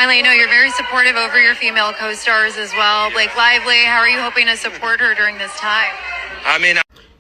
finally, I know you're very supportive over your female co-stars as well. Blake Lively, how are you hoping to support her during this time?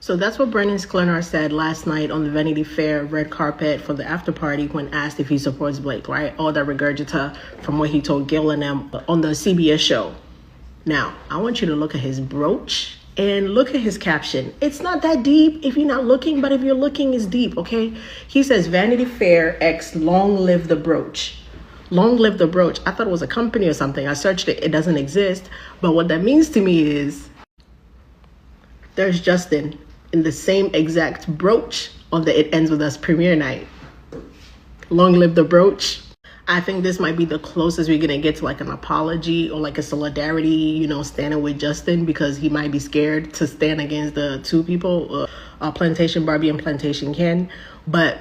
So that's what Brandon SKLENAR said last night on the Vanity Fair red carpet for the after party when asked if he supports Blake, right? All that regurgita from what he told Gil and them on the CBS show. Now, I want you to look at his brooch and look at his caption. It's not that deep if you're not looking, but if you're looking, it's deep, okay? He says, Vanity Fair X, long live the brooch. Long live the brooch. I thought it was a company or something. I searched it. It doesn't exist. But what that means to me is there's Justin in the same exact brooch on the It Ends With Us premiere night. Long live the brooch. I think this might be the closest we're gonna get to like an apology or like a solidarity, you know, standing with Justin, because he might be scared to stand against the two people, Plantation Barbie and Plantation Ken. But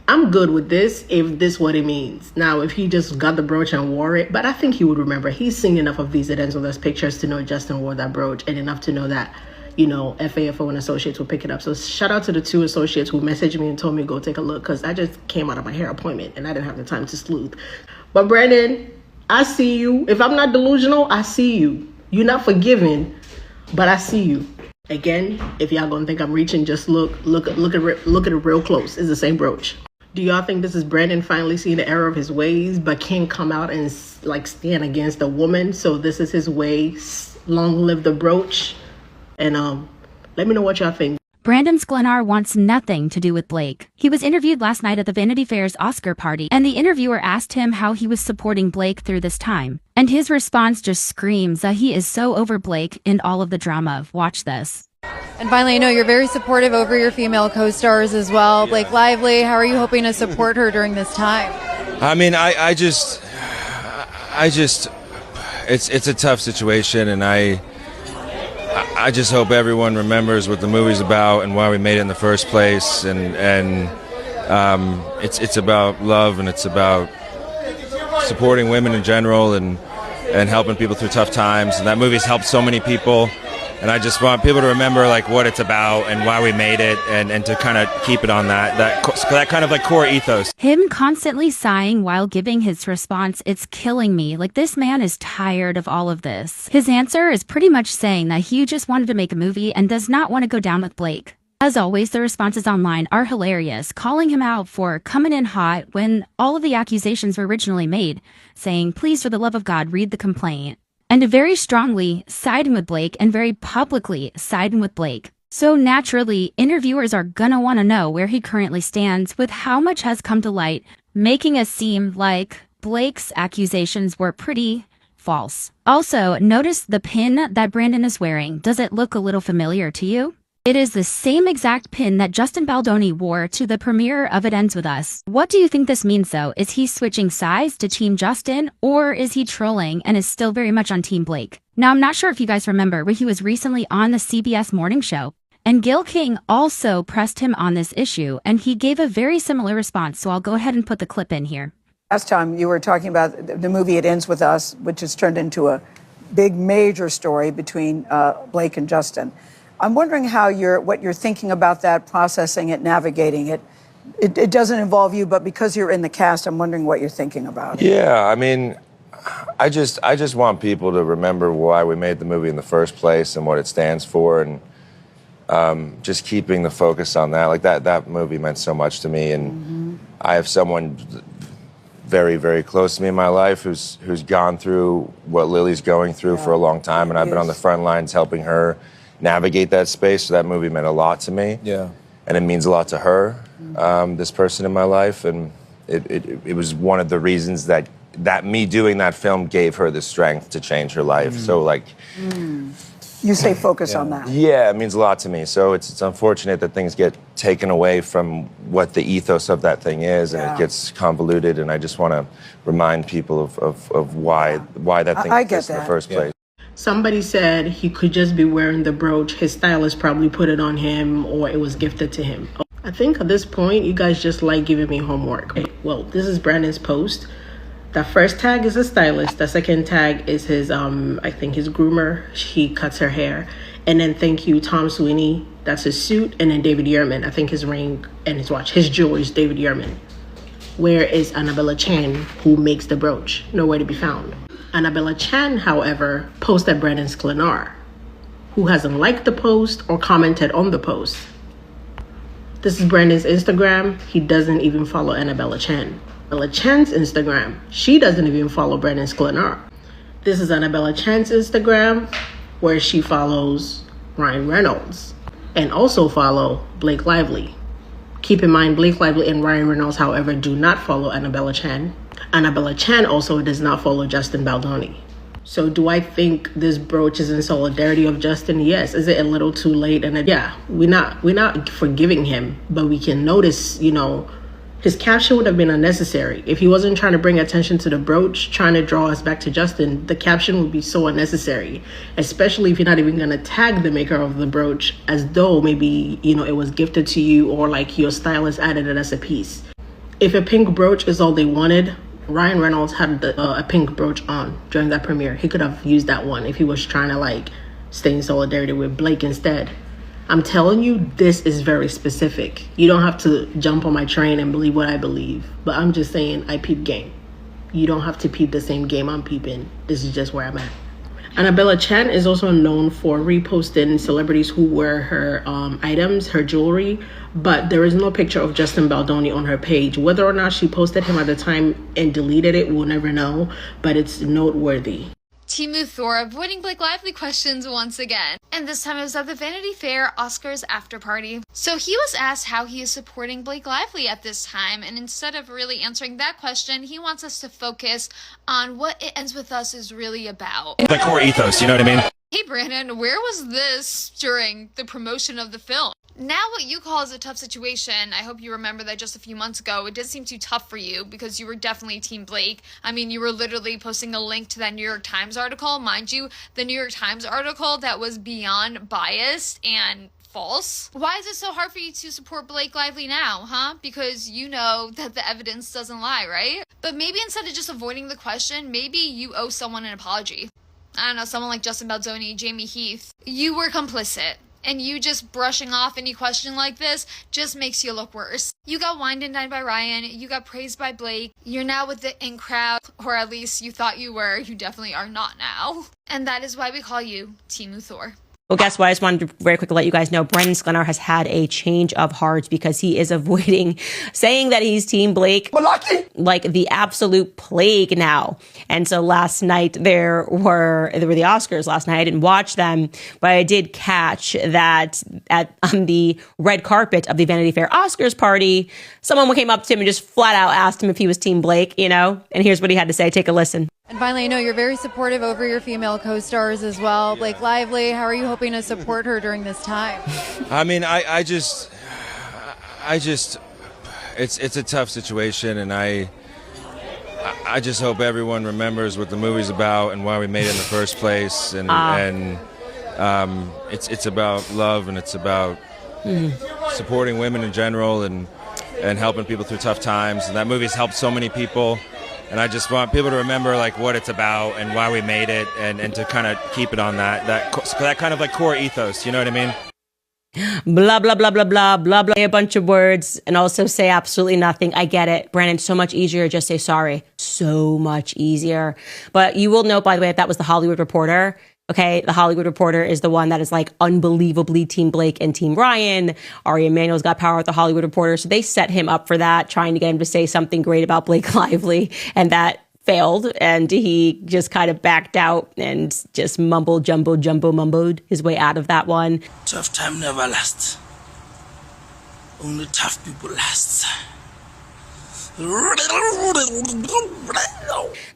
I'm good with this if this what it means. Now, if he just got the brooch and wore it, but I think he would remember. He's seen enough of these It Ends With Us pictures to know Justin wore that brooch, and enough to know that, you know, FAFO and associates will pick it up. So shout out to the two associates who messaged me and told me go take a look, because I just came out of my hair appointment and I didn't have the time to sleuth. But Brandon, I see you. If I'm not delusional, I see you. You're not forgiven, but I see you. Again, if y'all gonna think I'm reaching, just look at it real close. It's the same brooch. Do y'all think this is Brandon finally seeing the error of his ways, but can't come out and like stand against a woman? So this is his way. Long live the brooch. And let me know what y'all think. Brandon SKLENAR wants nothing to do with Blake. He was interviewed last night at the Vanity Fair's Oscar party, and the interviewer asked him how he was supporting Blake through this time. And his response just screams that he is so over Blake and all of the drama. Watch this. And finally, I know you're very supportive over your female co-stars as well. Blake Lively, how are you hoping to support her during this time? I just, it's a tough situation, and I just hope everyone remembers what the movie's about and why we made it in the first place. And it's about love, and it's about supporting women in general, and helping people through tough times. And that movie's helped so many people. And I just want people to remember like what it's about and why we made it, and to kind of keep it on that kind of like core ethos. Him constantly sighing while giving his response, it's killing me. Like, this man is tired of all of this. His answer is pretty much saying that he just wanted to make a movie and does not want to go down with Blake. As always, the responses online are hilarious, calling him out for coming in hot when all of the accusations were originally made, saying, please, for the love of God, read the complaint. And very strongly siding with Blake and very publicly siding with Blake. So naturally, interviewers are gonna want to know where he currently stands with how much has come to light, making it seem like Blake's accusations were pretty false. Also, notice the pin that Brandon is wearing. Does it look a little familiar to you? It is the same exact pin that Justin Baldoni wore to the premiere of It Ends With Us. What do you think this means, though? Is he switching sides to Team Justin, or is he trolling and is still very much on Team Blake? Now, I'm not sure if you guys remember, but he was recently on the CBS morning show, and Gil King also pressed him on this issue, and he gave a very similar response, so I'll go ahead and put the clip in here. Last time you were talking about the movie It Ends With Us, which has turned into a big, major story between Blake and Justin. I'm wondering what you're thinking about that, processing it, navigating it. It doesn't involve you, but because you're in the cast, I'm wondering what you're thinking about. Yeah, I just want people to remember why we made the movie in the first place and what it stands for, and just keeping the focus on that. Like that movie meant so much to me, and I have someone very, very close to me in my life who's gone through what Lily's going through for a long time, and I've been on the front lines helping her navigate that space. So that movie meant a lot to me. Yeah. And it means a lot to her, this person in my life. And it was one of the reasons that me doing that film gave her the strength to change her life. So like... You stay focused on that. Yeah, it means a lot to me. So it's unfortunate that things get taken away from what the ethos of that thing is, and it gets convoluted. And I just want to remind people of why that thing exists in the first place. Somebody said he could just be wearing the brooch. His stylist probably put it on him, or it was gifted to him. I think at this point, you guys just like giving me homework. Okay, well, this is Brandon's post. The first tag is a stylist. The second tag is his, I think his groomer. He cuts her hair. And then thank you, Tom Sweeney. That's his suit. And then David Yurman. I think his ring and his watch. His jewelry is David Yurman. Where is Annabella Chan, who makes the brooch? Nowhere to be found. Annabella Chan, however, posted Brandon SKLENAR, who hasn't liked the post or commented on the post. This is Brandon's Instagram. He doesn't even follow Annabella Chan. Annabella Chan's Instagram, she doesn't even follow Brandon SKLENAR. This is Annabella Chan's Instagram, where she follows Ryan Reynolds and also follow Blake Lively. Keep in mind, Blake Lively and Ryan Reynolds, however, do not follow Annabella Chan. Annabella Chan also does not follow Justin Baldoni. So do I think this brooch is in solidarity of Justin? Yes. Is it a little too late? And yeah, we're not forgiving him, but we can notice, his caption would have been unnecessary. If he wasn't trying to bring attention to the brooch, trying to draw us back to Justin, the caption would be so unnecessary, especially if you're not even going to tag the maker of the brooch as though maybe, it was gifted to you or like your stylist added it as a piece. If a pink brooch is all they wanted, Ryan Reynolds had a pink brooch on during that premiere. He could have used that one if he was trying to stay in solidarity with Blake instead. I'm telling you, this is very specific. You don't have to jump on my train and believe what I believe. But I'm just saying, I peep game. You don't have to peep the same game I'm peeping. This is just where I'm at. Annabella Chan is also known for reposting celebrities who wear her items, her jewelry. But there is no picture of Justin Baldoni on her page. Whether or not she posted him at the time and deleted it, we'll never know. But it's noteworthy. Timu Thor avoiding Blake Lively questions once again. And this time it was at the Vanity Fair Oscars after party. So he was asked how he is supporting Blake Lively at this time, and instead of really answering that question, he wants us to focus on what It Ends With Us is really about. The core ethos, you know what I mean? Hey Brandon, where was this during the promotion of the film? Now what you call is a tough situation, I hope you remember that just a few months ago, it did seem too tough for you because you were definitely Team Blake. I mean, you were literally posting a link to that New York Times article. Mind you, the New York Times article that was beyond biased and false. Why is it so hard for you to support Blake Lively now, huh? Because you know that the evidence doesn't lie, right? But maybe instead of just avoiding the question, maybe you owe someone an apology. I don't know, someone like Justin Baldoni, Jamie Heath. You were complicit. And you just brushing off any question like this just makes you look worse. You got wined and dined by Ryan. You got praised by Blake. You're now with the in crowd, or at least you thought you were. You definitely are not now. And that is why we call you Timu Thor. Well, guess what? I just wanted to very quickly let you guys know Brandon SKLENAR has had a change of heart because he is avoiding saying that he's Team Blake like the absolute plague now. And so last night there were the Oscars last night. I didn't watch them, but I did catch that on the red carpet of the Vanity Fair Oscars party, someone came up to him and just flat out asked him if he was Team Blake, and here's what he had to say. Take a listen. And finally, I know you're very supportive over your female co-stars as well. Blake Lively, how are you hoping to support her during this time? I mean, I just, it's a tough situation, and I just hope everyone remembers what the movie's about and why we made it in the first place, and it's about love, and it's about supporting women in general, and helping people through tough times. And that movie's helped so many people. And I just want people to remember what it's about and why we made it, and to kind of keep it on that kind of core ethos. You know what I mean? Blah, blah, blah, blah, blah, blah, blah. A bunch of words and also say absolutely nothing. I get it. Brandon, so much easier. Just say sorry. So much easier. But you will note, by the way, that was the Hollywood Reporter. Okay, the Hollywood Reporter is the one that is unbelievably Team Blake and Team Ryan. Ari Emanuel's got power at the Hollywood Reporter. So they set him up for that, trying to get him to say something great about Blake Lively. And that failed. And he just kind of backed out and just mumbled his way out of that one. Tough time never lasts. Only tough people last.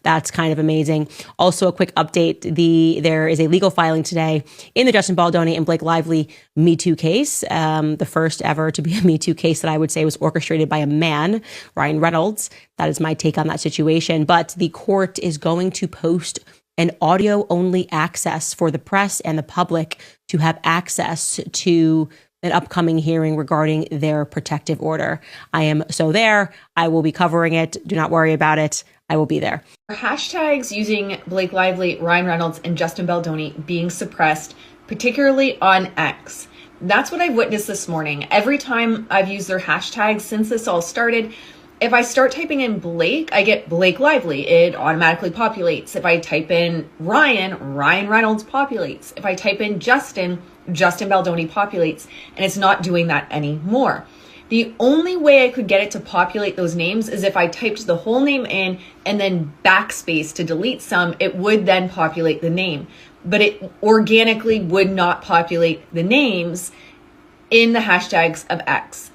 That's kind of amazing. Also, a quick update. There is a legal filing today in the Justin Baldoni and Blake Lively Me Too case. The first ever to be a Me Too case that I would say was orchestrated by a man, Ryan Reynolds. That is my take on that situation. But the court is going to post an audio-only access for the press and the public to have access to an upcoming hearing regarding their protective order. I am so there. I will be covering it. Do not worry about it. I will be there. Hashtags using Blake Lively, Ryan Reynolds, and Justin Baldoni being suppressed, particularly on X. That's what I've witnessed this morning. Every time I've used their hashtags since this all started, If I start typing in Blake, I get Blake Lively. It automatically populates. If I type in Ryan, Ryan Reynolds populates. If I type in Justin, Justin Baldoni populates. And it's not doing that anymore. The only way I could get it to populate those names is if I typed the whole name in and then backspace to delete some, it would then populate the name. But it organically would not populate the names in the hashtags of X.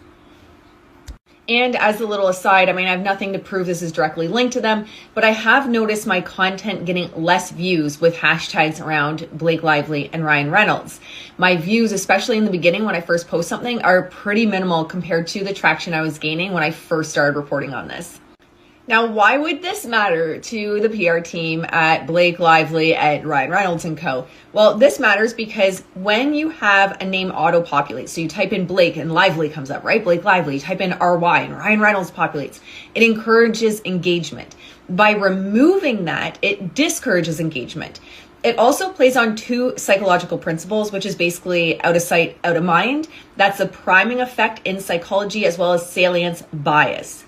And as a little aside, I mean, I have nothing to prove this is directly linked to them, but I have noticed my content getting less views with hashtags around Blake Lively and Ryan Reynolds. My views, especially in the beginning when I first post something, are pretty minimal compared to the traction I was gaining when I first started reporting on this. Now, why would this matter to the PR team at Blake Lively, at Ryan Reynolds & Co.? Well, this matters because when you have a name auto-populate, so you type in Blake and Lively comes up, right? Blake Lively, you type in RY and Ryan Reynolds populates. It encourages engagement. By removing that, it discourages engagement. It also plays on two psychological principles, which is basically out of sight, out of mind. That's a priming effect in psychology as well as salience bias.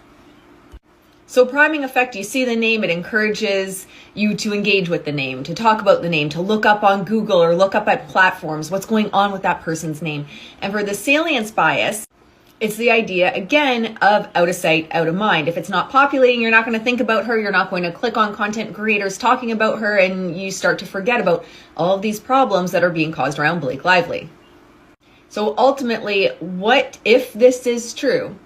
So priming effect, you see the name, it encourages you to engage with the name, to talk about the name, to look up on Google or look up at platforms, what's going on with that person's name. And for the salience bias, it's the idea, again, of out of sight, out of mind. If it's not populating, you're not going to think about her, you're not going to click on content creators talking about her, and you start to forget about all of these problems that are being caused around Blake Lively. So ultimately, what if this is true?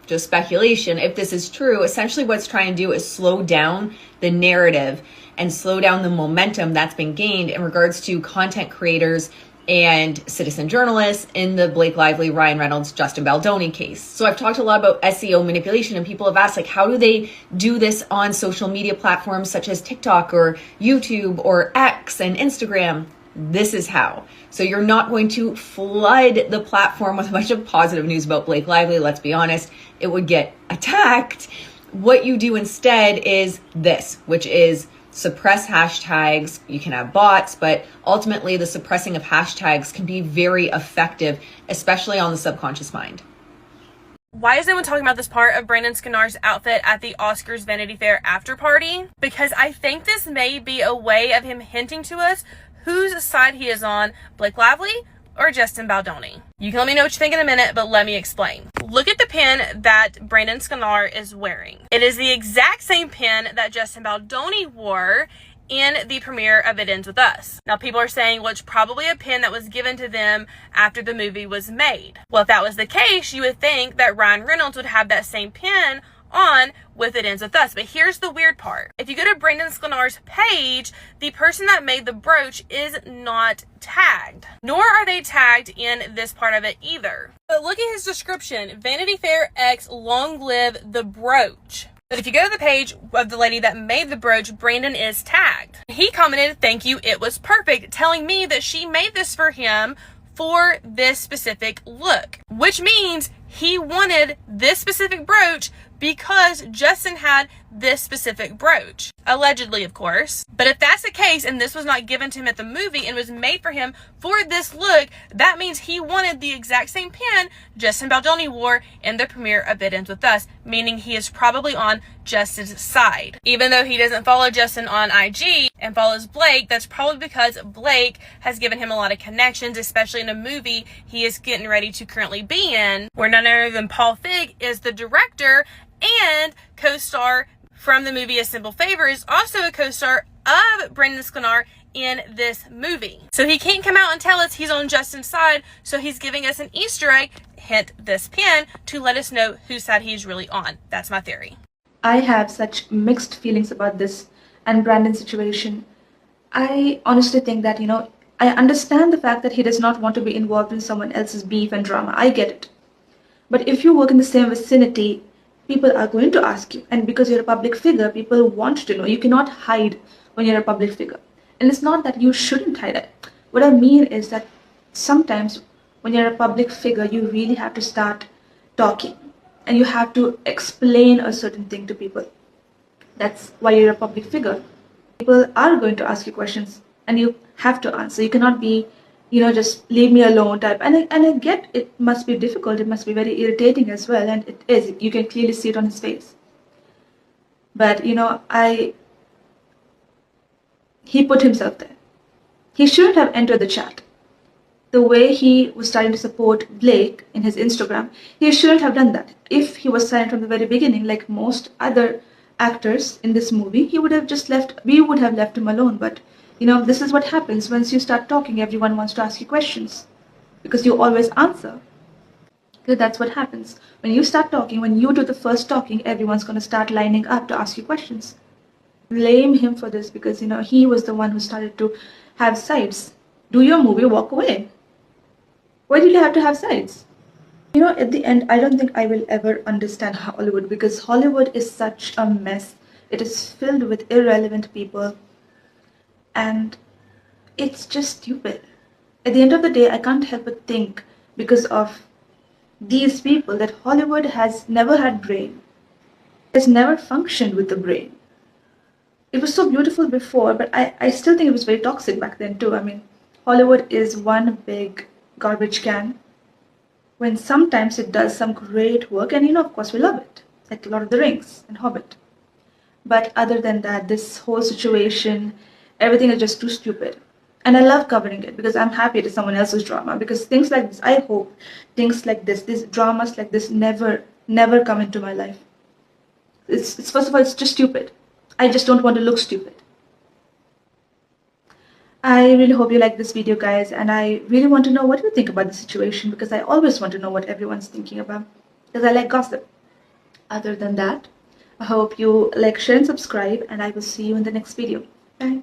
Just speculation. If this is true, essentially what it's trying to do is slow down the narrative and slow down the momentum that's been gained in regards to content creators and citizen journalists in the Blake Lively, Ryan Reynolds, Justin Baldoni case. So I've talked a lot about SEO manipulation, and people have asked, like, how do they do this on social media platforms such as TikTok or YouTube or X and Instagram? This is how. So you're not going to flood the platform with a bunch of positive news about Blake Lively. Let's be honest, it would get attacked. What you do instead is this, which is suppress hashtags. You can have bots, but ultimately the suppressing of hashtags can be very effective, especially on the subconscious mind. Why is anyone talking about this part of Brandon SKLENAR's outfit at the Oscars Vanity Fair after party? Because I think this may be a way of him hinting to us whose side he is on, Blake Lively or Justin Baldoni. You can let me know what you think in a minute, but let me explain. Look at the pin that Brandon SKLENAR is wearing. It is the exact same pin that Justin Baldoni wore in the premiere of It Ends With Us. Now, people are saying, well, it's probably a pin that was given to them after the movie was made. Well, if that was the case, you would think that Ryan Reynolds would have that same pin on with It Ends With Us. But here's the weird part. If you go to Brandon SKLENAR's page, the person that made the brooch is not tagged. Nor are they tagged in this part of it either. But look at his description. Vanity Fair X, long live the brooch. But if you go to the page of the lady that made the brooch, Brandon is tagged. He commented, "Thank you, it was perfect," telling me that she made this for him for this specific look, which means he wanted this specific brooch because Justin had this specific brooch. Allegedly, of course. But if that's the case, and this was not given to him at the movie and was made for him for this look, that means he wanted the exact same pin Justin Baldoni wore in the premiere of It Ends With Us, meaning he is probably on Justin's side. Even though he doesn't follow Justin on IG and follows Blake, that's probably because Blake has given him a lot of connections, especially in a movie he is getting ready to currently be in, where none other than Paul Feig is the director and co-star from the movie A Simple Favor, is also a co-star of Brandon SKLENAR in this movie. So he can't come out and tell us he's on Justin's side, so he's giving us an Easter egg, hint this pin, to let us know whose side he's really on. That's my theory. I have such mixed feelings about this and Brandon's situation. I honestly think that, I understand the fact that he does not want to be involved in someone else's beef and drama. I get it. But if you work in the same vicinity, people are going to ask you. And because you're a public figure, people want to know. You cannot hide when you're a public figure. And it's not that you shouldn't hide it. What I mean is that sometimes when you're a public figure, you really have to start talking. And you have to explain a certain thing to people. That's why you're a public figure. People are going to ask you questions and you have to answer. You cannot be, just leave me alone type. And I get it must be difficult. It must be very irritating as well. And it is. You can clearly see it on his face. But he put himself there. He shouldn't have entered the chat. The way he was starting to support Blake in his Instagram, he shouldn't have done that. If he was silent from the very beginning, like most other actors in this movie, we would have left him alone. But this is what happens. Once you start talking, everyone wants to ask you questions because you always answer. So that's what happens. When you start talking, when you do the first talking, everyone's going to start lining up to ask you questions. Blame him for this because he was the one who started to have sides. Do your movie, walk away. Why did you have to have sides? At the end, I don't think I will ever understand Hollywood because Hollywood is such a mess. It is filled with irrelevant people and it's just stupid. At the end of the day, I can't help but think because of these people that Hollywood has never had brain. It has never functioned with the brain. It was so beautiful before, but I still think it was very toxic back then too. I mean, Hollywood is one big garbage can when sometimes it does some great work and of course we love it, like Lord of the Rings and Hobbit. But other than that, this whole situation, everything is just too stupid. And I love covering it because I'm happy it is someone else's drama because things like this, I hope things like this, these dramas like this never come into my life. It's first of all, it's just stupid. I just don't want to look stupid. I really hope you like this video, guys, and I really want to know what you think about the situation because I always want to know what everyone's thinking about because I like gossip. Other than that, I hope you like, share and subscribe and I will see you in the next video. Bye.